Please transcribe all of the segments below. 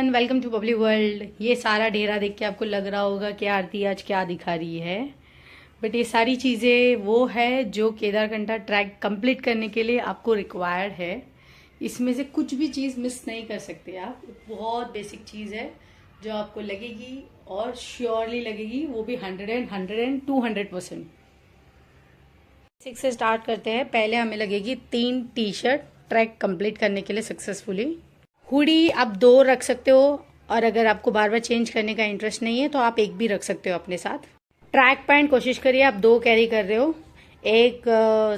Everyone, welcome to public world. ये सारा ढेरा देख के आपको लग रहा होगा कि आरती आज क्या दिखा रही है, बट ये सारी चीज़ें वो है जो केदारकंठा ट्रैक कंप्लीट करने के लिए आपको रिक्वायर्ड है। इसमें से कुछ भी चीज़ मिस नहीं कर सकते आप। बहुत बेसिक चीज़ है जो आपको लगेगी और श्योरली लगेगी, वो भी 100 बेसिक से स्टार्ट करते हैं। पहले हमें लगेगी 3 टी शर्ट ट्रैक कंप्लीट करने के लिए सक्सेसफुली। हुडी आप 2 रख सकते हो, और अगर आपको बार बार चेंज करने का इंटरेस्ट नहीं है तो आप एक भी रख सकते हो अपने साथ। ट्रैक पैंट कोशिश करिए आप 2 कैरी कर रहे हो। एक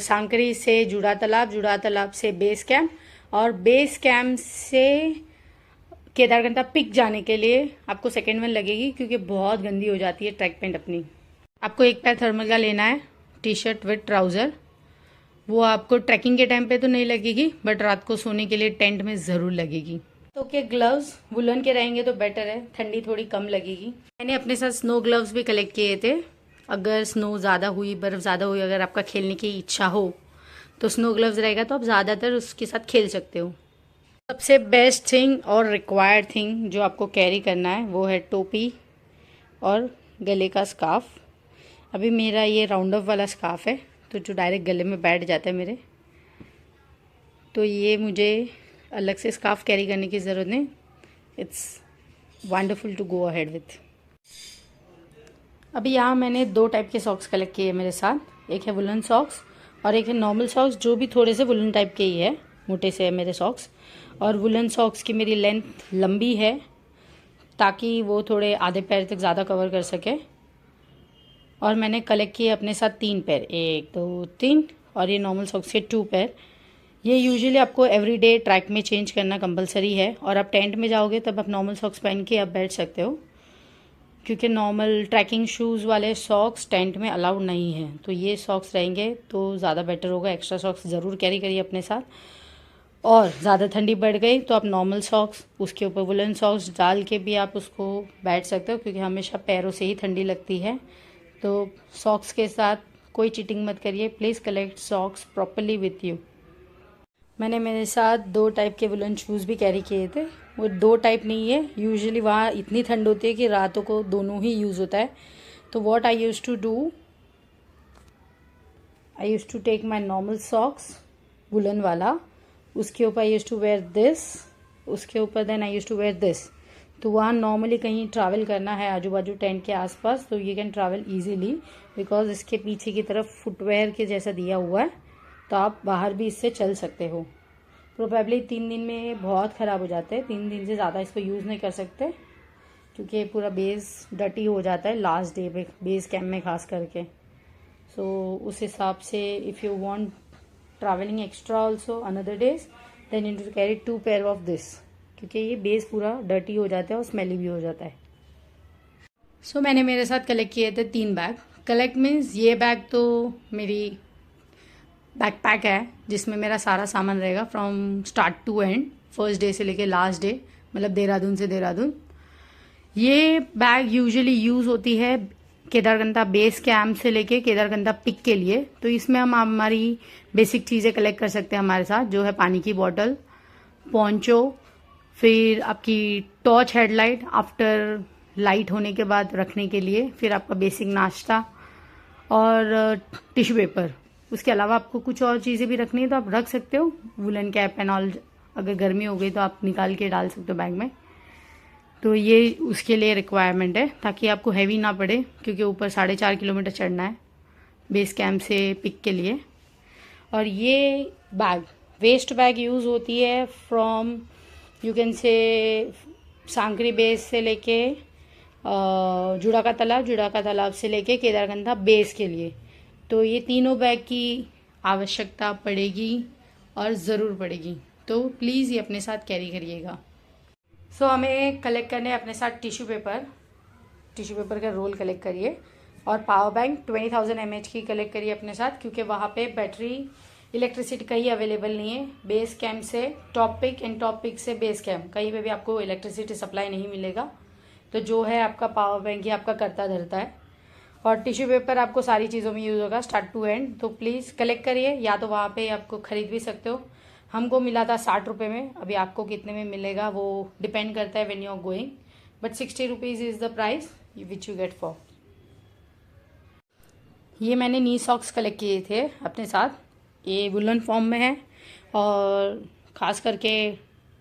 सांकरी से जुड़ा तालाब से बेस कैंप, और बेस कैंप से केदारकंठा पिक जाने के लिए आपको सेकेंड वन लगेगी, क्योंकि बहुत गंदी हो जाती है ट्रैक पैंट अपनी। आपको एक पैर थर्मल का लेना है, टी शर्ट विद ट्राउज़र। वो आपको ट्रैकिंग के टाइम पे तो नहीं लगेगी, बट रात को सोने के लिए टेंट में ज़रूर लगेगी। तो के ग्लव्स वुलन के रहेंगे तो बेटर है, ठंडी थोड़ी कम लगेगी। मैंने अपने साथ स्नो ग्लव्स भी कलेक्ट किए थे। अगर स्नो ज़्यादा हुई, बर्फ़ ज़्यादा हुई, अगर आपका खेलने की इच्छा हो तो स्नो ग्लव्स रहेगा तो आप ज़्यादातर उसके साथ खेल सकते हो। सबसे बेस्ट थिंग और रिक्वायर्ड थिंग जो आपको कैरी करना है वो है टोपी और गले का स्कार्फ। अभी मेरा ये राउंड अप वाला स्कार्फ है, तो जो डायरेक्ट गले में बैठ जाता है मेरे, तो ये मुझे अलग से स्कार्फ कैरी करने की ज़रूरत नहीं। It's wonderful to go ahead with. अभी यहाँ मैंने 2 टाइप के सॉक्स कलेक्ट किए मेरे साथ। एक है वुलन सॉक्स और एक है नॉर्मल सॉक्स, जो भी थोड़े से वुलन टाइप के ही है, मोटे से है मेरे सॉक्स। और वुलन सॉक्स की मेरी लेंथ लंबी है ताकि वो थोड़े आधे पैर तक ज़्यादा कवर कर सके। और मैंने कलेक्ट किए अपने साथ 3 पैर, 1 2 3, और ये नॉर्मल सॉक्स के 2 पैर। ये यूजुअली आपको एवरीडे ट्रैक में चेंज करना कंपलसरी है, और आप टेंट में जाओगे तब आप नॉर्मल सॉक्स पहन के आप बैठ सकते हो, क्योंकि नॉर्मल ट्रैकिंग शूज़ वाले सॉक्स टेंट में अलाउड नहीं है। तो ये सॉक्स रहेंगे तो ज़्यादा बेटर होगा। एक्स्ट्रा सॉक्स ज़रूर कैरी करिए अपने साथ। और ज़्यादा ठंडी बढ़ गई तो आप नॉर्मल सॉक्स, उसके ऊपर वुलन सॉक्स डाल के भी आप उसको बैठ सकते हो, क्योंकि हमेशा पैरों से ही ठंडी लगती है। तो सॉक्स के साथ कोई चीटिंग मत करिए। Please collect socks properly with you. मैंने मेरे साथ 2 टाइप के वुलन शूज़ भी कैरी किए थे। वो 2 टाइप नहीं है, यूजुअली वहाँ इतनी ठंड होती है कि रातों को दोनों ही यूज़ होता है। तो what I use to do, I use to take my normal socks woollen वाला, उसके ऊपर I use to wear this, उसके ऊपर then I use to wear this. तो वहाँ नॉर्मली कहीं ट्रैवल करना है आजू बाजू टेंट के आसपास, तो you can travel easily, because इसके पीछे की तरफ फुटवेयर के जैसा दिया हुआ है, तो आप बाहर भी इससे चल सकते हो। प्रोबेबली 3 दिन में बहुत ख़राब हो जाते हैं, 3 दिन से ज़्यादा इसको यूज़ नहीं कर सकते, क्योंकि पूरा बेस डर्टी हो जाता है लास्ट डे पे, बेस कैंप में खास करके। सो उस हिसाब से if you want travelling extra also another days, then you to carry 2 pair of this, क्योंकि ये बेस पूरा डर्टी हो जाता है और स्मेली भी हो जाता है। सो मैंने मेरे साथ कलेक्ट किए थे 3 बैग। कलेक्ट मीन्स ये बैग तो मेरी बैकपैक है, जिसमें मेरा सारा सामान रहेगा from start to end, first day से लेके लास्ट डे, मतलब देहरादून से देहरादून। ये बैग यूजुअली यूज़ होती है केदारकंठा बेस कैंप से लेके केदारकंठा पिक के लिए। तो इसमें हम हमारी बेसिक चीज़ें कलेक्ट कर सकते हैं हमारे साथ, जो है पानी की बॉटल, पोंचो, फिर आपकी टॉर्च हेडलाइट आफ्टर लाइट होने के बाद रखने के लिए, फिर आपका बेसिक नाश्ता और टिश्यू पेपर। उसके अलावा आपको कुछ और चीज़ें भी रखनी है तो आप रख सकते हो, वुलन कैप एंड ऑल। अगर गर्मी हो गई तो आप निकाल के डाल सकते हो बैग में। तो ये उसके लिए रिक्वायरमेंट है, ताकि आपको हैवी ना पड़े, क्योंकि ऊपर 4.5 किलोमीटर चढ़ना है बेस कैंप से पिक के लिए। और ये बैग वेस्ट बैग यूज़ होती है from you can say Sankri base से लेके जुड़ा का तालाब से लेके केदारकंठा बेस के लिए। तो ये तीनों बैग की आवश्यकता पड़ेगी और ज़रूर पड़ेगी, तो प्लीज़ ये अपने साथ कैरी करिएगा। सो हमें कलेक्ट करने अपने साथ टिश्यू पेपर का रोल कलेक्ट करिए, और पावर बैंक 20,000 mAh की कलेक्ट करिए अपने साथ, क्योंकि वहाँ पे बैटरी इलेक्ट्रिसिटी कहीं अवेलेबल नहीं है। बेस कैंप से top peak and top peak से बेस कैंप कहीं पे भी आपको इलेक्ट्रिसिटी सप्लाई नहीं मिलेगा। तो जो है आपका पावर बैंक ही आपका करता धरता है। और टिश्यू पेपर आपको सारी चीज़ों में यूज़ होगा स्टार्ट टू एंड, तो प्लीज़ कलेक्ट करिए, या तो वहाँ पे आपको ख़रीद भी सकते हो। हमको मिला था 60 रुपये में, अभी आपको कितने में मिलेगा वो डिपेंड करता है when you are going, but 60 rupees is the price which you get for. ये मैंने नी सॉक्स कलेक्ट किए थे अपने साथ, ये वुलन फॉर्म में है और ख़ास करके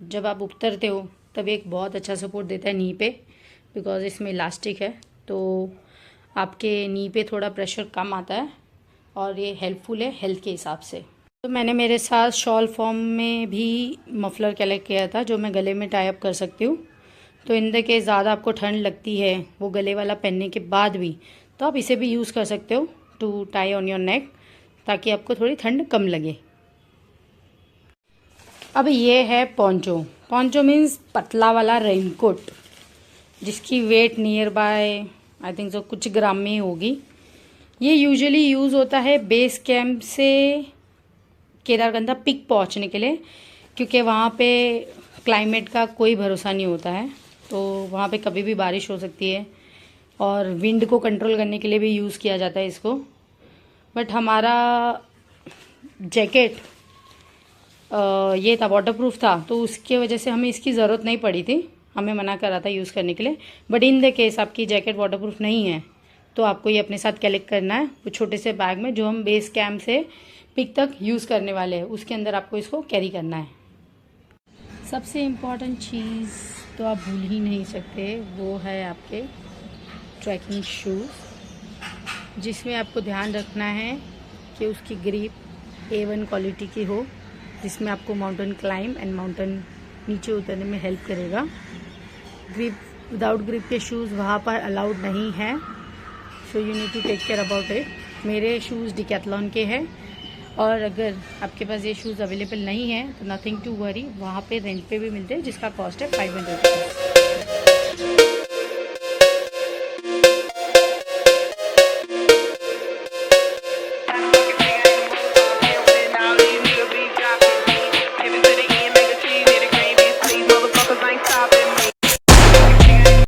जब आप उतरते हो तब एक बहुत अच्छा सपोर्ट देता है नी पे, बिकॉज इसमें इलास्टिक है तो आपके नी पे थोड़ा प्रेशर कम आता है और ये हेल्पफुल है हेल्थ के हिसाब से। तो मैंने मेरे साथ शॉल फॉर्म में भी मफलर कलेक्ट किया था जो मैं गले में टाई अप कर सकती हूँ। तो इन द केस ज़्यादा आपको ठंड लगती है वो गले वाला पहनने के बाद भी, तो आप इसे भी यूज़ कर सकते हो to tie on your neck, ताकि आपको थोड़ी ठंड कम लगे। अब ये है पोंचो। पोंचो मीन्स पतला वाला रेनकोट, जिसकी weight nearby I think so कुछ ग्राम में होगी। ये यूजुअली यूज़ होता है बेस कैंप से केदारकंधा पिक पहुंचने के लिए, क्योंकि वहाँ पे क्लाइमेट का कोई भरोसा नहीं होता है, तो वहाँ पे कभी भी बारिश हो सकती है और विंड को कंट्रोल करने के लिए भी यूज़ किया जाता है इसको। बट हमारा जैकेट ये था, वाटरप्रूफ था, तो उसके वजह से हमें इसकी ज़रूरत नहीं पड़ी थी, हमें मना करा था यूज़ करने के लिए। बट इन द केस आपकी जैकेट वाटरप्रूफ नहीं है तो आपको ये अपने साथ कलेक्ट करना है, वो छोटे से बैग में जो हम बेस कैंप से पिक तक यूज़ करने वाले हैं उसके अंदर आपको इसको कैरी करना है। सबसे इम्पॉर्टेंट चीज़ तो आप भूल ही नहीं सकते, वो है आपके ट्रैकिंग शूज़, जिसमें आपको ध्यान रखना है कि उसकी ग्रिप A1 क्वालिटी की हो, जिसमें आपको माउंटेन क्लाइंब एंड माउंटेन नीचे उतरने में हेल्प करेगा। ग्रिप विदाउट ग्रिप के शूज़ वहाँ पर अलाउड नहीं है, so you need to take care about it. मेरे शूज़ डिकैथलॉन के हैं और अगर आपके पास ये शूज़ अवेलेबल नहीं है तो नथिंग टू वरी, वहाँ पे रेंट पे भी मिलते हैं जिसका कॉस्ट है 500 रुपीज़।